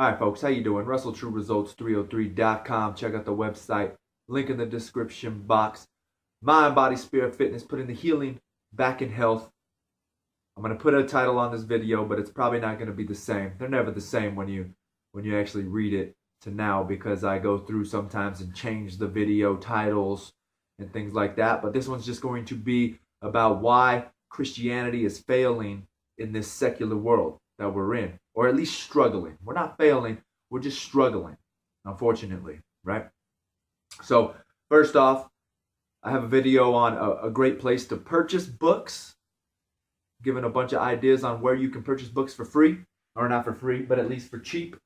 All right, folks, how you doing? WrestleTrueResults303.com. Check out the website. Link in the description box. Mind, body, spirit, fitness, putting the healing back in health. I'm going to put a title on this video, but it's probably not going to be the same. They're never the same when you actually read it to now, because I go through sometimes and change the video titles and things like that. But this one's just going to be about why Christianity is failing in this secular world that we're in, or at least struggling. We're not failing, we're just struggling, unfortunately, right? So first off, I have a video on a great place to purchase books, giving a bunch of ideas on where you can purchase books for free, or not for free, but at least for cheap.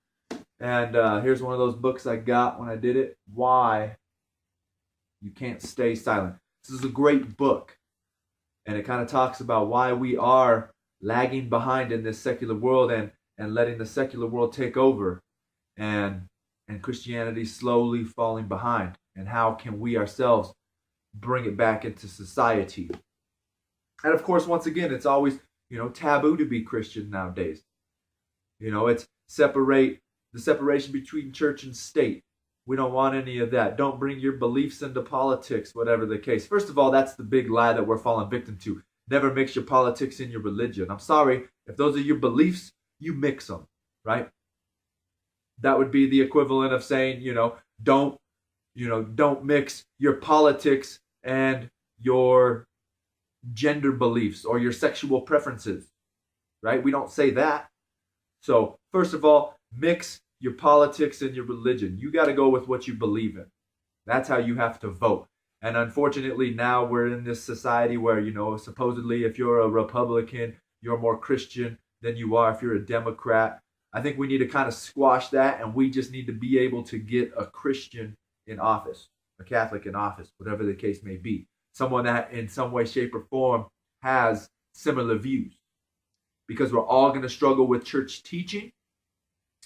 And here's one of those books I got when I did it, Why You Can't Stay Silent. This is a great book, and it kind of talks about why we are lagging behind in this secular world and letting the secular world take over, and Christianity slowly falling behind, and how can we ourselves bring it back into society. And of course, once again, it's always, taboo to be Christian nowadays. It's the separation between church and state. We don't want any of that. Don't bring your beliefs into politics, whatever the case. First of all, that's the big lie that we're falling victim to. Never mix your politics in your religion. I'm sorry, if those are your beliefs, you mix them, right? That would be the equivalent of saying, don't mix your politics and your gender beliefs or your sexual preferences, right? We don't say that. So first of all, mix your politics and your religion. You got to go with what you believe in. That's how you have to vote. And unfortunately, now we're in this society where, supposedly if you're a Republican, you're more Christian than you are if you're a Democrat. I think we need to kind of squash that, and we just need to be able to get a Christian in office, a Catholic in office, whatever the case may be. Someone that in some way, shape, or form has similar views. Because we're all going to struggle with church teaching.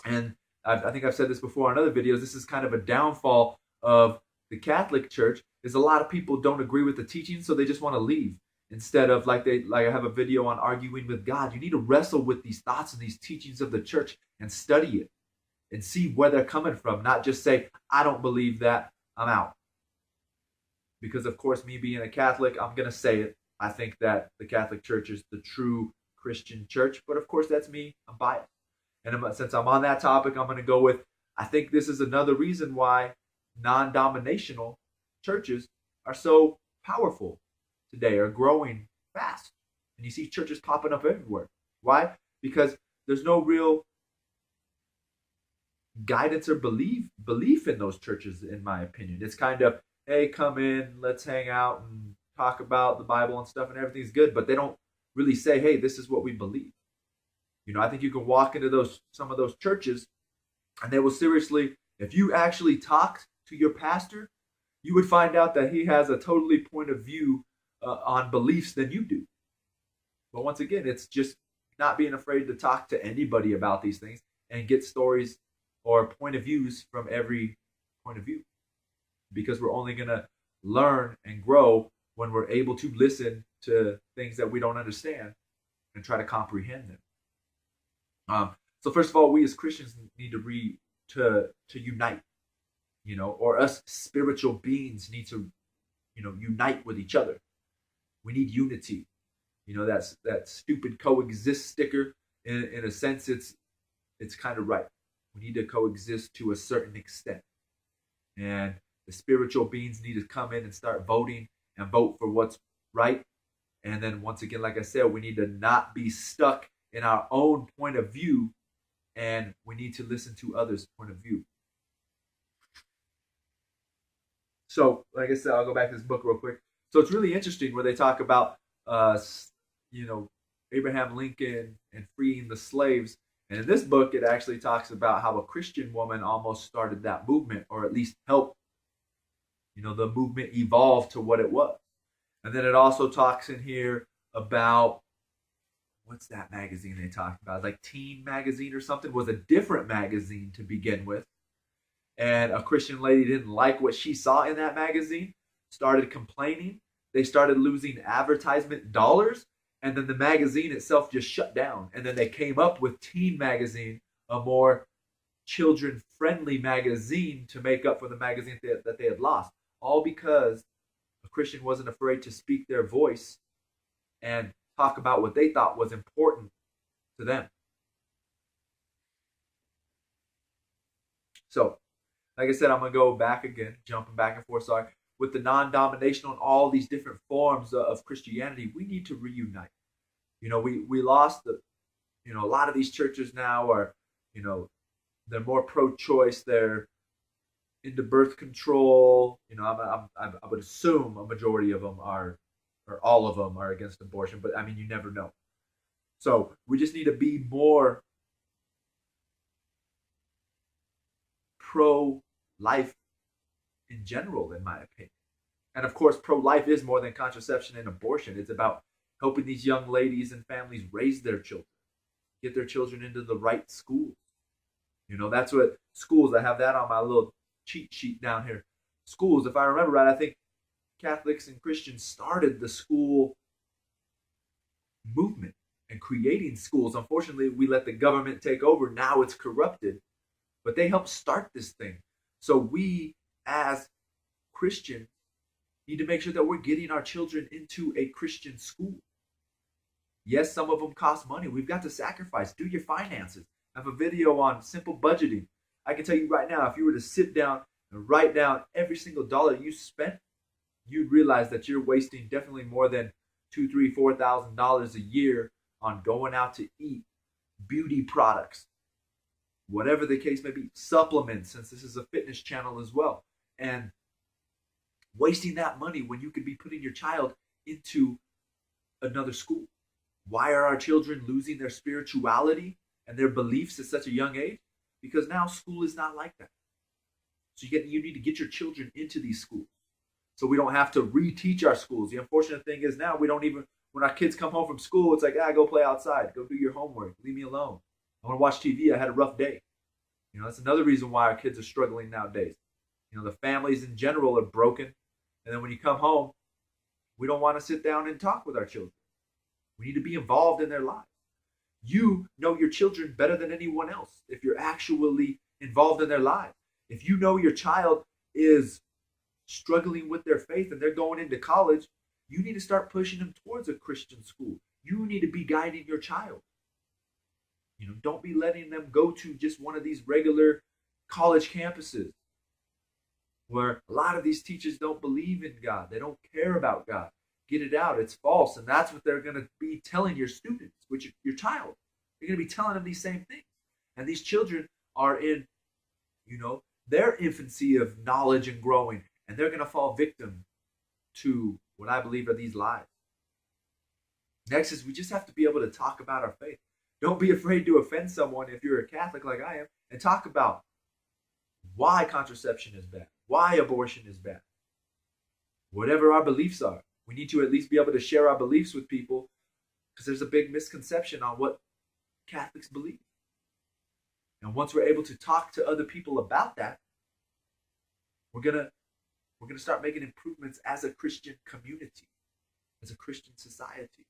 And I think I've said this before on other videos, this is kind of a downfall of the Catholic Church, is a lot of people don't agree with the teaching, so they just want to leave. Instead of, like I have a video on arguing with God. You need to wrestle with these thoughts and these teachings of the church and study it and see where they're coming from, not just say, I don't believe that, I'm out. Because, of course, me being a Catholic, I'm going to say it. I think that the Catholic Church is the true Christian church, but of course, that's me. I'm biased. And since I'm on that topic, I'm going to go with, I think this is another reason why non-denominational churches are so powerful today, are growing fast. And you see churches popping up everywhere. Why? Because there's no real guidance or belief in those churches, in my opinion. It's kind of, hey, come in, let's hang out and talk about the Bible and stuff, and everything's good. But they don't really say, hey, this is what we believe. I think you can walk into some of those churches, and they will seriously, if you actually talked to your pastor, you would find out that he has a totally point of view on beliefs than you do. But once again, it's just not being afraid to talk to anybody about these things and get stories or point of views from every point of view. Because we're only going to learn and grow when we're able to listen to things that we don't understand and try to comprehend them. So first of all, we as Christians need to unite, or us spiritual beings need to, unite with each other. We need unity. That stupid coexist sticker, in a sense, it's kind of right. We need to coexist to a certain extent. And the spiritual beings need to come in and start voting and vote for what's right. And then once again, like I said, we need to not be stuck in our own point of view, and we need to listen to others' point of view. So, like I said, I'll go back to this book real quick. So it's really interesting where they talk about, Abraham Lincoln and freeing the slaves. And in this book, it actually talks about how a Christian woman almost started that movement, or at least helped, the movement evolve to what it was. And then it also talks in here about, what's that magazine they talked about? Like Teen Magazine or something, was a different magazine to begin with. And a Christian lady didn't like what she saw in that magazine, started complaining. They started losing advertisement dollars, and then the magazine itself just shut down. And then they came up with Teen Magazine, a more children-friendly magazine to make up for the magazine that they had lost. All because a Christian wasn't afraid to speak their voice and talk about what they thought was important to them. So, like I said, I'm going to go back again, jumping back and forth, sorry. With the non-dominational and all these different forms of Christianity, we need to reunite. We lost a lot of these churches now are, they're more pro-choice. They're into birth control. I would assume a majority of them are, or all of them are against abortion, but I mean, you never know. So we just need to be more pro-life in general, in my opinion. And of course, pro-life is more than contraception and abortion. It's about helping these young ladies and families raise their children, get their children into the right schools. That's what schools, I have that on my little cheat sheet down here. Schools, if I remember right, I think Catholics and Christians started the school movement and creating schools. Unfortunately, we let the government take over. Now it's corrupted. But they helped start this thing. So we, as Christians, need to make sure that we're getting our children into a Christian school. Yes, some of them cost money. We've got to sacrifice. Do your finances. I have a video on simple budgeting. I can tell you right now, if you were to sit down and write down every single dollar you spent, you'd realize that you're wasting definitely more than $2,000, $3,000, $4,000 a year on going out to eat, beauty products, whatever the case may be, supplements, since this is a fitness channel as well, and wasting that money when you could be putting your child into another school. Why are our children losing their spirituality and their beliefs at such a young age? Because now school is not like that. So you need to get your children into these schools, so we don't have to reteach our schools. The unfortunate thing is now when our kids come home from school, it's like, go play outside, go do your homework, leave me alone. I want to watch TV. I had a rough day. That's another reason why our kids are struggling nowadays. The families in general are broken. And then when you come home, we don't want to sit down and talk with our children. We need to be involved in their lives. You know your children better than anyone else if you're actually involved in their lives. If you know your child is struggling with their faith and they're going into college, you need to start pushing them towards a Christian school. You need to be guiding your child. Don't be letting them go to just one of these regular college campuses where a lot of these teachers don't believe in God. They don't care about God. Get it out. It's false. And that's what they're going to be telling your students, which your child. You're going to be telling them these same things. And these children are in, their infancy of knowledge and growing. And they're going to fall victim to what I believe are these lies. Next is we just have to be able to talk about our faith. Don't be afraid to offend someone if you're a Catholic like I am, and talk about why contraception is bad, why abortion is bad. Whatever our beliefs are, we need to at least be able to share our beliefs with people, because there's a big misconception on what Catholics believe. And once we're able to talk to other people about that, we're gonna start making improvements as a Christian community, as a Christian society.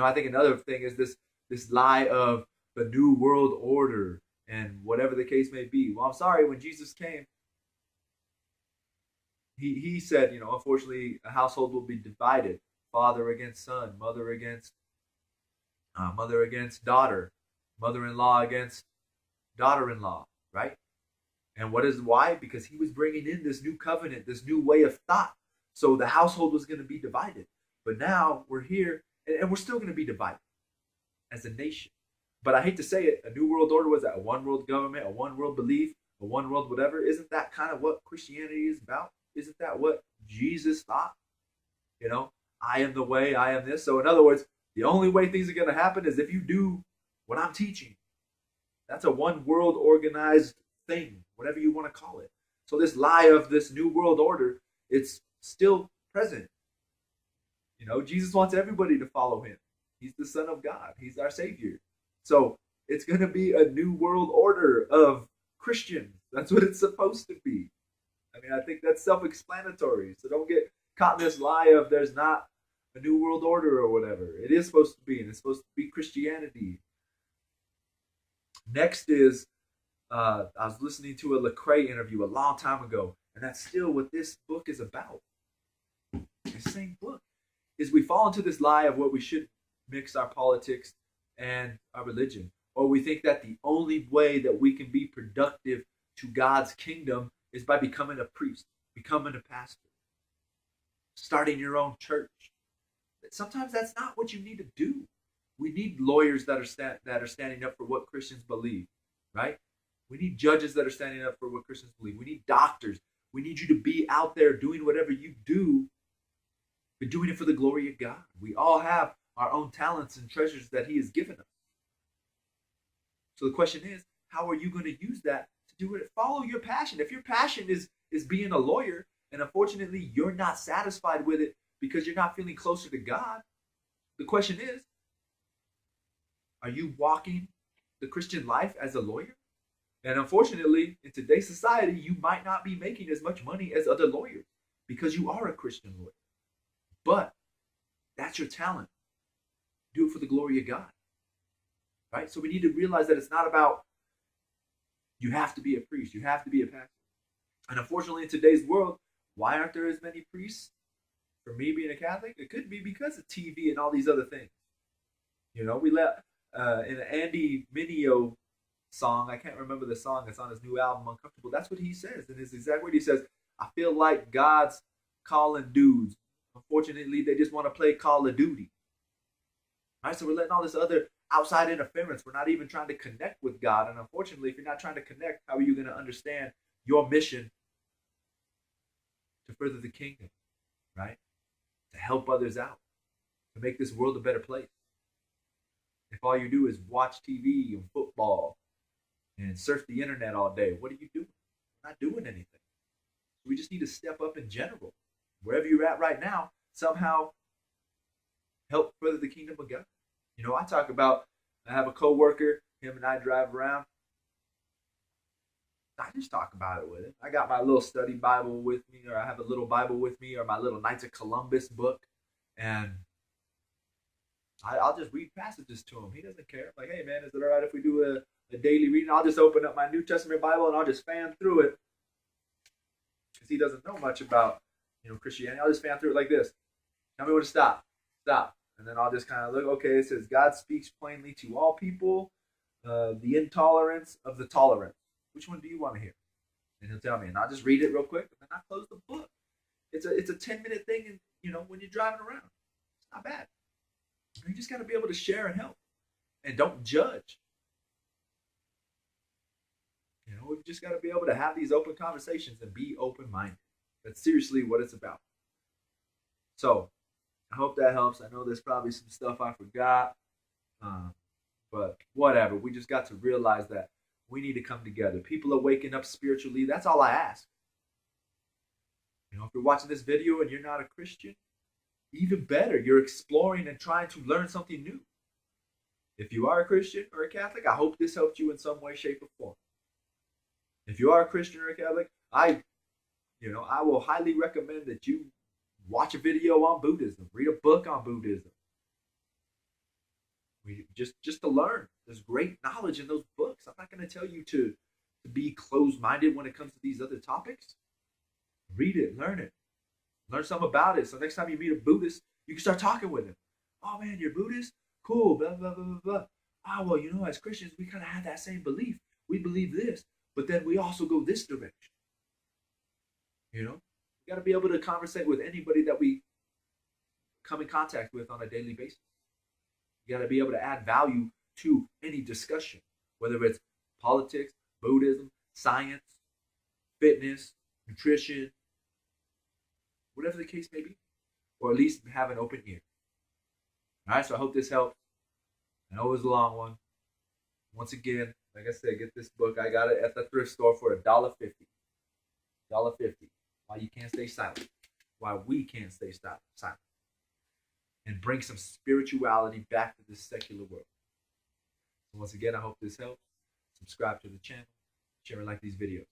I think another thing is this lie of the New World Order and whatever the case may be. Well, I'm sorry, when Jesus came, he said, unfortunately, a household will be divided. Father against son, mother against daughter, mother-in-law against daughter-in-law, right? And why? Because he was bringing in this new covenant, this new way of thought. So the household was going to be divided. But now we're here, and we're still going to be divided as a nation. But I hate to say it, a new world order, was that a one world government, a one world belief, a one world whatever? Isn't that kind of what Christianity is about? Isn't that what Jesus thought? I am the way, I am this. So in other words, the only way things are going to happen is if you do what I'm teaching. That's a one world organized thing, whatever you want to call it. So this lie of this new world order, it's still present. Jesus wants everybody to follow him. He's the Son of God. He's our Savior. So it's going to be a new world order of Christians. That's what it's supposed to be. I think that's self-explanatory. So don't get caught in this lie of there's not a new world order or whatever. It is supposed to be, and it's supposed to be Christianity. Next is I was listening to a Lecrae interview a long time ago, and that's still what this book is about. The same book is we fall into this lie of what we should mix our politics and our religion, or we think that the only way that we can be productive to God's kingdom is by becoming a priest, becoming a pastor, starting your own church. Sometimes that's not what you need to do. We need lawyers that are standing up for what Christians believe, right? We need judges that are standing up for what Christians believe. We need doctors. We need you to be out there doing whatever you do, but doing it for the glory of God. We all have our own talents and treasures that He has given us. So the question is, how are you going to use that to do it? Follow your passion. If your passion is being a lawyer, and unfortunately you're not satisfied with it because you're not feeling closer to God, the question is, are you walking the Christian life as a lawyer? And unfortunately, in today's society, you might not be making as much money as other lawyers because you are a Christian lawyer. But that's your talent. Do it for the glory of God. Right? So we need to realize that it's not about you have to be a priest, you have to be a pastor. And unfortunately, in today's world, why aren't there as many priests? For me being a Catholic, it could be because of TV and all these other things. You know, we let in an Andy Mineo song, I can't remember the song, it's on his new album, Uncomfortable. That's what he says. In his exact word, he says, I feel like God's calling dudes. Unfortunately, they just want to play Call of Duty. All right, so we're letting all this other outside interference. We're not even trying to connect with God. And unfortunately, if you're not trying to connect, how are you going to understand your mission to further the kingdom, right? To help others out, to make this world a better place. If all you do is watch TV and football and surf the internet all day, what are you doing? You're not doing anything. We just need to step up in general. Wherever you're at right now, somehow help further the kingdom of God. You know, I have a coworker, him and I drive around. I just talk about it with him. I got my little study Bible with me, or I have a little Bible with me, or my little Knights of Columbus book, and I'll just read passages to him. He doesn't care. I'm like, hey man, is it all right if we do a daily reading? I'll just open up my New Testament Bible and I'll just fan through it, because he doesn't know much about Christianity. I'll just fan through it like this. Tell me when to stop. Stop. And then I'll just kind of look, okay, it says God speaks plainly to all people, the intolerance of the tolerant. Which one do you want to hear? And he'll tell me, and I'll just read it real quick, and then I close the book. It's a 10-minute thing, and when you're driving around, it's not bad. You just got to be able to share and help, and don't judge. We've just got to be able to have these open conversations and be open-minded. That's seriously what it's about. So, I hope that helps. I know there's probably some stuff I forgot, but whatever. We just got to realize that we need to come together. People are waking up spiritually. That's all I ask. If you're watching this video and you're not a Christian, even better. You're exploring and trying to learn something new. If you are a Christian or a Catholic, I hope this helped you in some way, shape, or form. If you are a Christian or a Catholic, I will highly recommend that you watch a video on Buddhism, read a book on Buddhism. Just to learn. There's great knowledge in those books. I'm not going to tell you to be closed-minded when it comes to these other topics. Read it, learn it. Learn something about it. So next time you meet a Buddhist, you can start talking with him. Oh man, you're Buddhist? Cool, blah, blah, blah, blah, blah. Ah, well, as Christians, we kind of have that same belief. We believe this, but then we also go this direction. We got to be able to conversate with anybody that we come in contact with on a daily basis. You got to be able to add value to any discussion, whether it's politics, Buddhism, science, fitness, nutrition, whatever the case may be, or at least have an open ear. All right, so I hope this helps. I know it was a long one. Once again, like I said, get this book. I got it at the thrift store for $1.50. $1.50. Why you can't stay silent. Why we can't stay silent. And bring some spirituality back to this secular world. So once again, I hope this helps. Subscribe to the channel. Share and like these videos.